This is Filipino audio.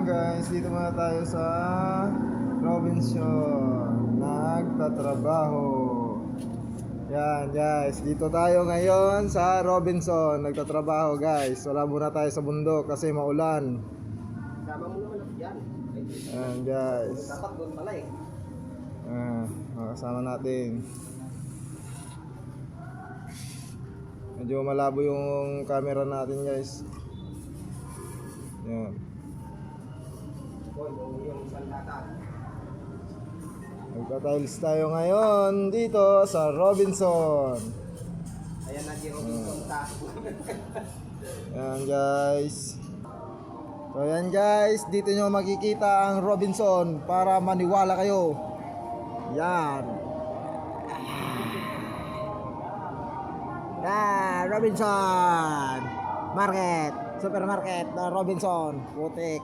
guys, dito muna tayo sa Robinson nagtatrabaho. Yan guys, dito tayo ngayon sa Robinson nagtatrabaho guys. Wala muna tayo sa bundok kasi maulan. Sama mo naman ako dyan. Yan guys, Dapat doon pala eh. makasama natin. Medyo malabo yung camera natin guys. Yan. Yung sandata. Magta-tiles tayo ngayon dito sa Robinson. Ayan na si Robinson ta. Yan guys. So yan guys, dito nyo makikita ang Robinson para maniwala kayo. Yan. Yan, Robinson Market, supermarket na Robinson, putik.